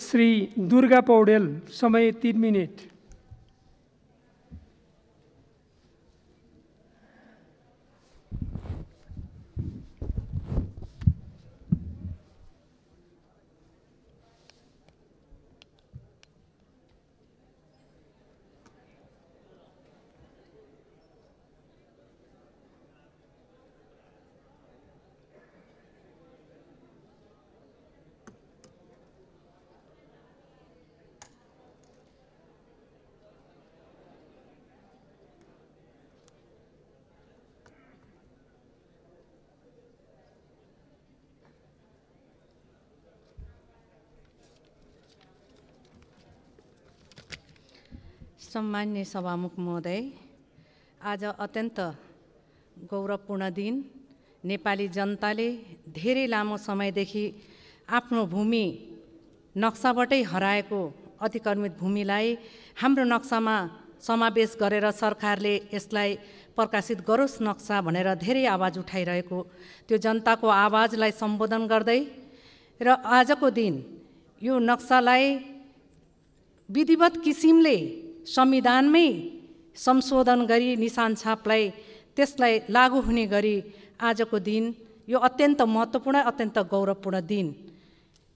श्री दुर्गा पौडेल, समय 3 मिनट। सम्मान्य सभामुख महोदय, आज अत्यन्त गौरवपूर्ण दिन। नेपाली जनताले धेरै लामो समयदेखि आफ्नो भूमि नक्साबाटै हराएको अतिक्रमित भूमिलाई हाम्रो नक्सामा समावेश गरेर सरकारले यसलाई प्रकाशित गरोस् नक्सा भनेर धेरै आवाज उठाइरहेको त्यो जनताको आवाजलाई सम्बोधन गर्दै र आजको दिन यो नक्सालाई विधिवत किसिमले संविधानमै संशोधन गरी निशान छापलाई त्यसलाई लागू हुने गरी आजको दिन यो अत्यन्त महत्त्वपूर्ण, अत्यन्त गौरवपूर्ण दिन।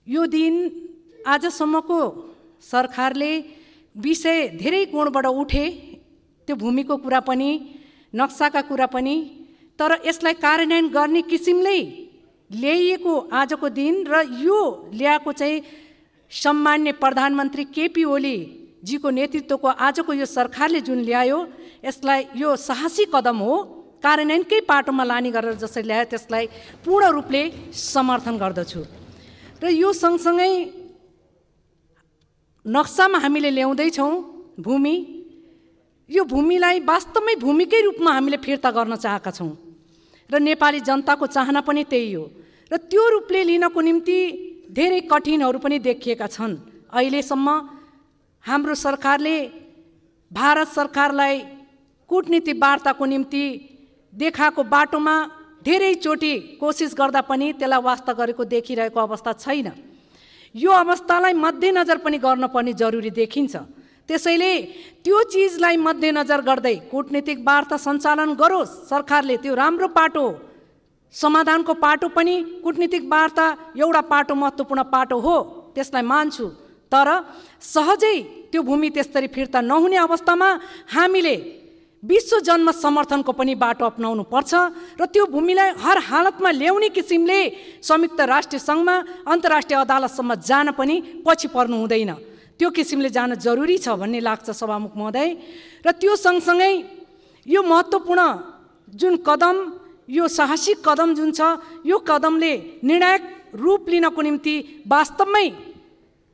यो दिन आजसम्मको सरकारले विषय धेरै कोणबाट उठे, त्यो भूमिको कुरा पनि, नक्साका कुरा पनि, तर यसलाई कार्यान्वयन गर्ने किसिमले ल्याइएको आजको दिन र यो ल्याएको चाहिँ सम्मान्य प्रधानमन्त्री केपी ओली जीको नेतृत्वको आजको यो सरकारले जुन ल्यायो, यसलाई यो साहसी कदम हो, कार्यान्वयनकै पाटोमा लाने गरेर जसरी ल्यायो त्यसलाई पूर्ण रूपले समर्थन गर्दछु। र यो सँगसँगै नक्सामा हामीले ल्याउँदैछौँ भूमि, यो भूमिलाई वास्तवमै भूमिकै रूपमा हामीले फिर्ता गर्न चाहेका छौँ र नेपाली जनताको चाहना पनि त्यही हो र त्यो रूपले लिनको निम्ति धेरै कठिनहरू पनि देखिएका छन्। अहिलेसम्म हाम्रो सरकारले भारत सरकारलाई कूटनीतिक वार्ताको निम्ति देखाएको बाटोमा धेरैचोटि कोसिस गर्दा पनि त्यसलाई वास्ता गरेको देखिरहेको अवस्था छैन। यो अवस्थालाई मध्यनजर पनि गर्नुपर्ने जरुरी देखिन्छ। त्यसैले त्यो चिजलाई मध्यनजर गर्दै कूटनीतिक वार्ता सञ्चालन गरोस् सरकारले, त्यो राम्रो पाटो, समाधानको पाटो पनि कूटनीतिक वार्ता एउटा पाटो, महत्त्वपूर्ण पाटो हो, त्यसलाई मान्छु। तर सहजै त्यो भूमि त्यसरी फिर्ता नहुने अवस्थामा हामीले विश्व जन्म समर्थनको पनि बाटो अपनाउनु पर्छ र त्यो भूमिलाई हर हालतमा ल्याउने किसिमले संयुक्त राष्ट्र सङ्घमा, अन्तर्राष्ट्रिय अदालतसम्म जान पनि पछि पर्नु हुँदैन, त्यो किसिमले जान जरुरी छ भन्ने लाग्छ सभामुख महोदय। र त्यो सँगसँगै यो महत्त्वपूर्ण जुन कदम, यो साहसिक कदम जुन छ, यो कदमले निर्णायक रूप लिनको निम्ति वास्तवमै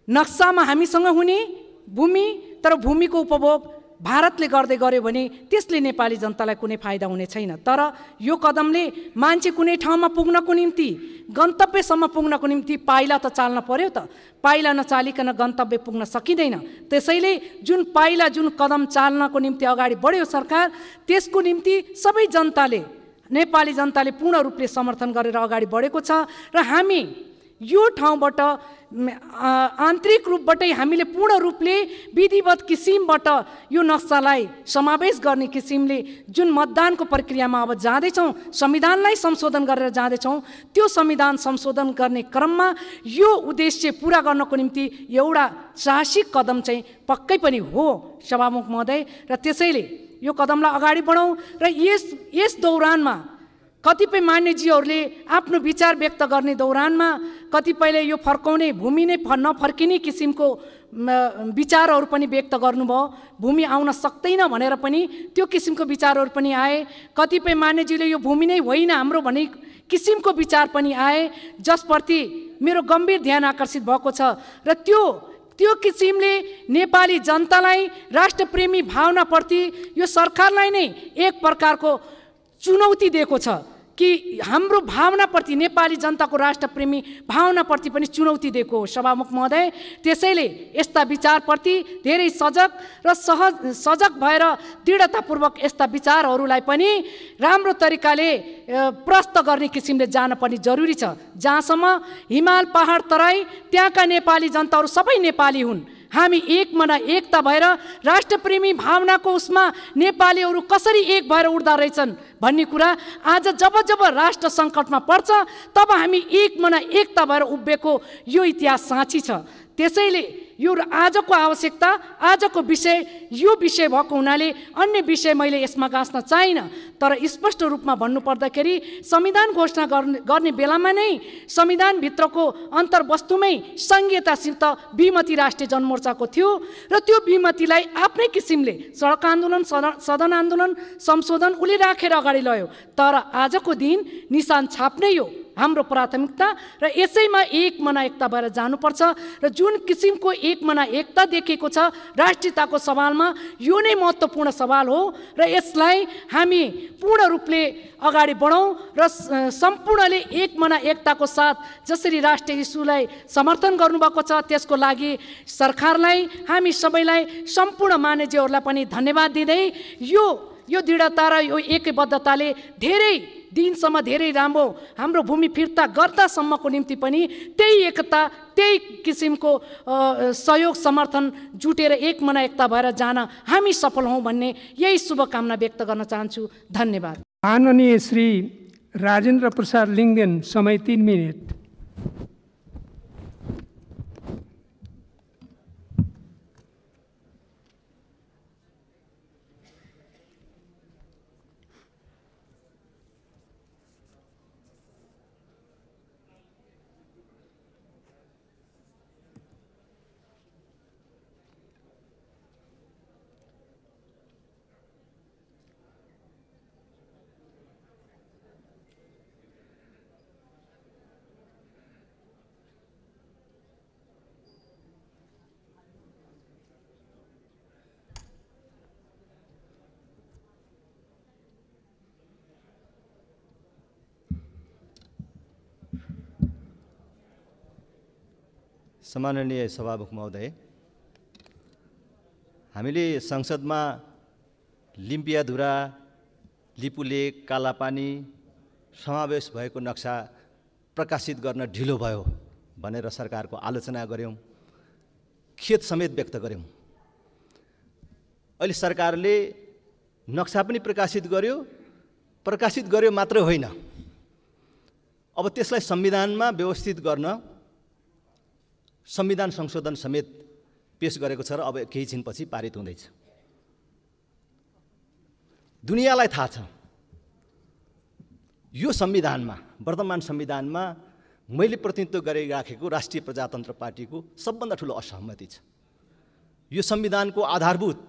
नक्सामा हामीसँग हुने भूमि, तर भूमिको उपभोग भारतले गर्दै गर्यो भने त्यसले नेपाली जनतालाई कुनै फाइदा हुने छैन। तर यो कदमले मान्छे कुनै ठाउँमा पुग्नको निम्ति, गन्तव्यसम्म पुग्नको निम्ति पाइला त चाल्न पर्यो त, पाइला नचालिकन गन्तव्य पुग्न सकिँदैन। त्यसैले जुन पाइला, जुन कदम चाल्नको निम्ति अगाडि बढ्यो सरकार, त्यसको निम्ति सबै जनताले, नेपाली जनताले पूर्ण रूपले समर्थन गरेर अगाडि बढेको छ र हामी यो ठाउँबाट आन्तरिक रूपबाटै हामीले पूर्ण रूपले विधिवत किसिमबाट यो नक्सालाई समावेश गर्ने किसिमले जुन मतदानको प्रक्रियामा अब जाँदैछौँ, संविधानलाई संशोधन गरेर जाँदैछौँ, त्यो संविधान संशोधन गर्ने क्रममा यो उद्देश्य पुरा गर्नको निम्ति एउटा साहसिक कदम चाहिँ पक्कै पनि हो सभामुख महोदय। र त्यसैले यो कदमलाई अगाडि बढाउँ र यस दौरानमा कतिपय मान्यजीहरूले आफ्नो विचार व्यक्त गर्ने दौरानमा कतिपयले यो फर्काउने, भूमि नै नफर्किने किसिमको विचारहरू पनि व्यक्त गर्नुभयो, भूमि आउन सक्दैन भनेर पनि त्यो किसिमको विचारहरू पनि आए। कतिपय मान्यजीले यो भूमि नै होइन हाम्रो भन्ने किसिमको विचार पनि आए, जसप्रति मेरो गम्भीर ध्यान आकर्षित भएको छ र त्यो किसिमले नेपाली जनतालाई राष्ट्रप्रेमी भावनाप्रति यो सरकारलाई नै एक प्रकारको चुनौती दिएको छ। कि हाम्रो भावनाप्रति, नेपाली जनताको राष्ट्रप्रेमी भावनाप्रति पनि चुनौती दिएको हो सभामुख महोदय। त्यसैले यस्ता विचारप्रति धेरै सजग र सजग भएर दृढतापूर्वक यस्ता विचारहरूलाई पनि राम्रो तरिकाले प्रस्त गर्ने किसिमले जान पनि जरुरी छ। जहाँसम्म हिमाल पहाड तराई त्यहाँका नेपाली जनताहरू सबै नेपाली हुन्, हामी एक मना एकता भएर राष्ट्रप्रेमी भावनाको उसमा नेपालीहरू कसरी एक भएर उड्दा रहेछन् भन्ने कुरा आज जब जब राष्ट्र सङ्कटमा पर्छ तब हामी एक मना एकता भएर उभिएको यो इतिहास साँची छ। त्यसैले यो आजको आवश्यकता, आजको विषय यो विषय भएको हुनाले अन्य विषय मैले यसमा गाँच्न चाहिनँ। तर स्पष्ट रूपमा भन्नुपर्दाखेरि संविधान घोषणा गर्ने बेलामा नै संविधानभित्रको अन्तर्वस्तुमै संघीयतासित विमति राष्ट्रिय जनमोर्चाको थियो र त्यो विमतिलाई आफ्नै किसिमले सडक आन्दोलन, सदन आन्दोलन, संशोधन उसले राखेर अगाडि लग्यो। तर आजको दिन निशान छाप्नै हो हाम्रो प्राथमिकता र यसैमा एक मना एकता भएर जानुपर्छ र जुन किसिमको एक मना एकता देखिएको छ राष्ट्रियताको सवालमा यो नै महत्त्वपूर्ण सवाल हो र यसलाई हामी पूर्ण रूपले अगाडि बढाउँ र सम्पूर्णले एक मना एकताको साथ जसरी राष्ट्रिय इस्युलाई समर्थन गर्नुभएको छ त्यसको लागि सरकारलाई, हामी सबैलाई, सम्पूर्ण मान्यज्यूहरूलाई पनि धन्यवाद दिँदै यो दृढता र यो एकबद्धताले धेरै दिनसम्म धेरै राम्रो हाम्रो भूमि फिर्ता गर्दासम्मको निम्ति पनि त्यही एकता, त्यही किसिमको सहयोग समर्थन जुटेर एक मना एकता भएर जान हामी सफल हौँ भन्ने यही शुभकामना व्यक्त गर्न चाहन्छु। धन्यवाद। माननीय श्री राजेन्द्र प्रसाद लिङ्गदेन, समय 3 मिनेट। सम्माननीय सभामुख महोदय, हामीले संसदमा लिम्पियाधुरा, लिपुलेक, कालापानी समावेश भएको नक्सा प्रकाशित गर्न ढिलो भयो भनेर सरकारको आलोचना गर्यौं, खेद समेत व्यक्त गर्यौं। अहिले सरकारले नक्सा पनि प्रकाशित गर्यो मात्र होइन, अब त्यसलाई संविधानमा व्यवस्थित गर्न संविधान संशोधन समेत पेश गरेको छ र अब केही छिनपछि पारित हुँदैछ। दुनियाँलाई थाहा छ यो संविधानमा, वर्तमान संविधानमा मैले प्रतिनिधित्व गरिराखेको राष्ट्रिय प्रजातन्त्र पार्टीको सबभन्दा ठुलो असहमति छ। यो संविधानको आधारभूत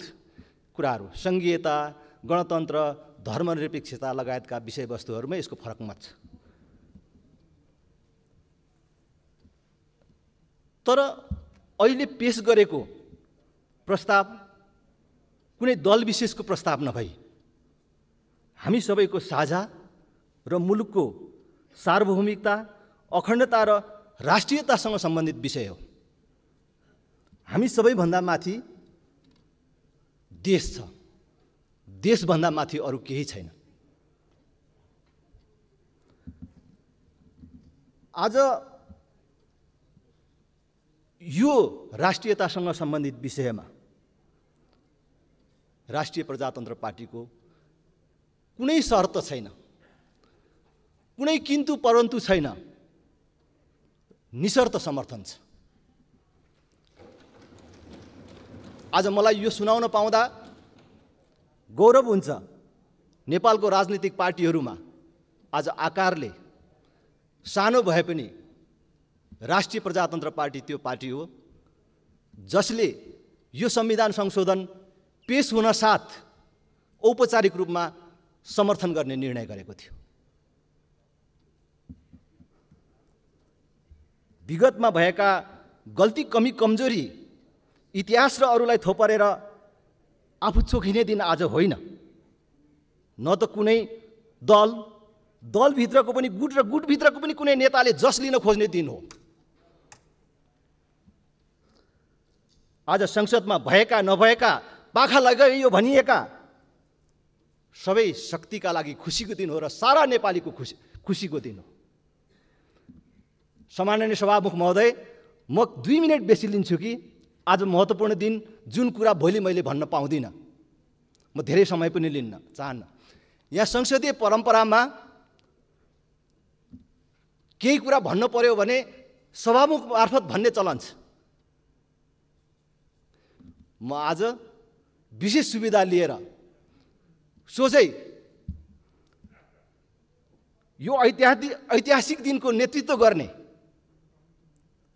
कुराहरू संघीयता, गणतन्त्र, धर्मनिरपेक्षता लगायतका विषयवस्तुहरूमा यसको फरक मत छ। तर अहिले पेश गरेको प्रस्ताव कुनै दल विशेषको प्रस्ताव नभई हामी सबैको साझा र मुलुकको सार्वभौमिकता, अखण्डता र राष्ट्रियतासँग सम्बन्धित विषय हो। हामी सबैभन्दा माथि देश छ, देशभन्दा माथि अरू केही छैन। आज यो राष्ट्रियतासँग सम्बन्धित विषयमा राष्ट्रिय प्रजातन्त्र पार्टीको कुनै शर्त छैन, कुनै किन्तु परन्तु छैन, निशर्त समर्थन छ। आज मलाई यो सुनाउन पाउँदा गौरव हुन्छ। नेपालको राजनीतिक पार्टीहरूमा आज आकारले सानो भए पनि राष्ट्रिय प्रजातन्त्र पार्टी त्यो पार्टी हो जसले यो संविधान संशोधन पेश हुन साथ औपचारिक रूपमा समर्थन गर्ने निर्णय गरेको थियो। विगतमा भएका गल्ती, कमी, कमजोरी, इतिहास र अरूलाई थोपरेर आफू चोखिने दिन आज होइन। न त कुनै दल, दलभित्रको पनि गुट र गुटभित्रको पनि कुनै नेताले जस लिन खोज्ने दिन हो। आज संसदमा भएका नभएका पाखा लगाइयो भनिएका सबै शक्तिका लागि खुसीको दिन हो र सारा नेपालीको खुसीको दिन हो। सम्माननीय सभामुख महोदय, म 2 मिनट बेसी लिन्छु कि आज महत्त्वपूर्ण दिन जुन कुरा भोलि मैले भन्न पाउँदिनँ, म धेरै समय पनि लिन्न चाहन्न। यहाँ संसदीय परम्परामा केही कुरा भन्न पर्यो भने सभामुख मार्फत भन्ने चलन छ। म आज विशेष सुविधा लिएर सोझै यो ऐतिहासिक दिनको नेतृत्व गर्ने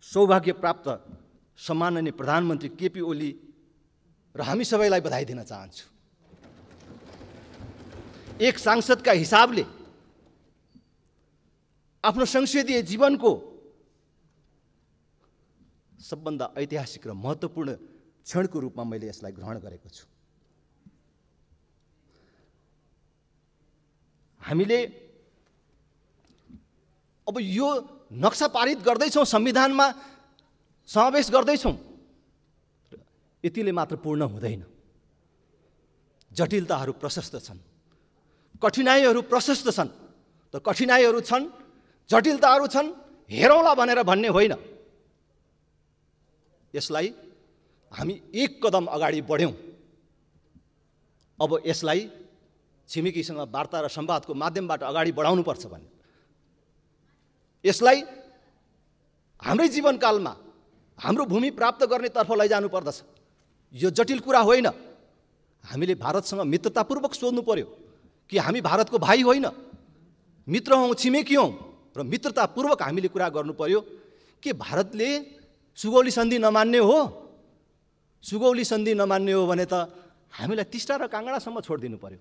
सौभाग्य प्राप्त सम्माननीय प्रधानमन्त्री केपी ओली र हामी सबैलाई बधाई दिन चाहन्छु। एक सांसदका हिसाबले आफ्नो संसदीय जीवनको सबभन्दा ऐतिहासिक र महत्त्वपूर्ण क्षणको रूपमा मैले यसलाई ग्रहण गरेको छु। हामीले अब यो नक्सा पारित गर्दैछौँ, संविधानमा समावेश गर्दैछौँ, यतिले मात्र पूर्ण हुँदैन। जटिलताहरू प्रशस्त छन्, कठिनाइहरू प्रशस्त छन्। त कठिनाइहरू छन्, जटिलताहरू छन्, हेरौँला भनेर भन्ने होइन। यसलाई हामी एक कदम अगाडि बढ्यौँ। अब यसलाई छिमेकीसँग वार्ता र संवादको माध्यमबाट अगाडि बढाउनुपर्छ भन्ने, यसलाई हाम्रै जीवनकालमा हाम्रो भूमि प्राप्त गर्नेतर्फ लैजानु पर्दछ। यो जटिल कुरा होइन। हामीले भारतसँग मित्रतापूर्वक सोध्नु पर्यो कि हामी भारतको भाइ होइन, मित्र हौँ, छिमेकी हौँ र मित्रतापूर्वक हामीले कुरा गर्नु पर्यो कि भारतले सुगौली सन्धि नमान्ने हो। सुगौली सन्धि नमान्ने हो भने त हामीलाई टिस्टा र काङ्गडासम्म छोडिदिनु पर्यो।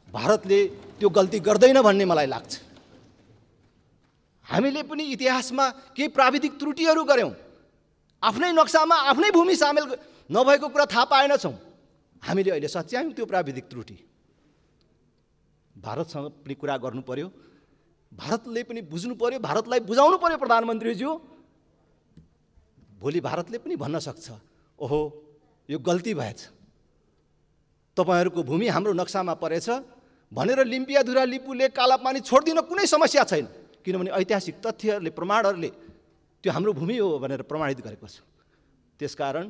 भारतले त्यो गल्ती गर्दैन भन्ने मलाई लाग्छ। हामीले पनि इतिहासमा केही प्राविधिक त्रुटिहरू गऱ्यौँ। आफ्नै नक्सामा आफ्नै भूमि सामेल नभएको कुरा थाहा पाएनछौँ। हामीले अहिले सच्यायौँ त्यो प्राविधिक त्रुटि। भारतसँग पनि कुरा गर्नु पर्यो, भारतले पनि बुझ्नु पर्यो, भारतलाई बुझाउनु पर्यो। प्रधानमन्त्रीज्यू, भोलि भारतले पनि भन्न सक्छ, ओहो यो गल्ती भएछ, तपाईँहरूको भूमि हाम्रो नक्सामा परेछ भनेर लिम्पियाधुरा लिपुले कालापानी छोडिदिन कुनै समस्या छैन। किनभने ऐतिहासिक तथ्यहरूले, प्रमाणहरूले त्यो हाम्रो भूमि हो भनेर प्रमाणित गरेको छ। त्यसकारण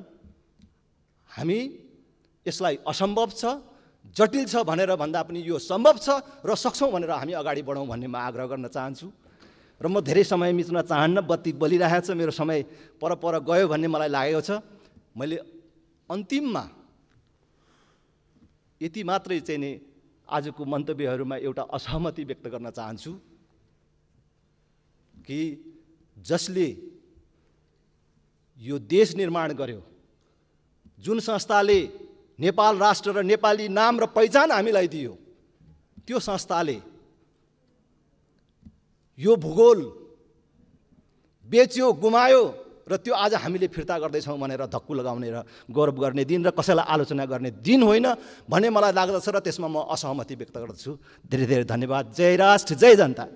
हामी यसलाई असम्भव छ, जटिल छ भनेर भन्दा पनि यो सम्भव छ र सक्छौँ भनेर हामी अगाडि बढौँ भन्ने म आग्रह गर्न चाहन्छु। र म धेरै समय मिच्न चाहन्न, बत्ती बलिरहेको छ, मेरो समय पर गयो भन्ने मलाई लागेको छ। मैले अन्तिममा यति मात्रै चाहिँ नि आजको मन्तव्यहरूमा एउटा असहमति व्यक्त गर्न चाहन्छु कि जसले यो देश निर्माण गर्यो, जुन संस्थाले नेपाल राष्ट्र र नेपाली नाम र पहिचान हामीलाई दियो, त्यो संस्थाले यो भूगोल बेच्यो, गुमायो र त्यो आज हामीले फिर्ता गर्दैछौँ भनेर धक्कु लगाउने र गौरव गर्ने दिन र कसैलाई आलोचना गर्ने दिन होइन भन्ने मलाई लाग्दछ र त्यसमा म असहमति व्यक्त गर्दछु। धेरै धेरै धन्यवाद। जय राष्ट्र, जय जनता।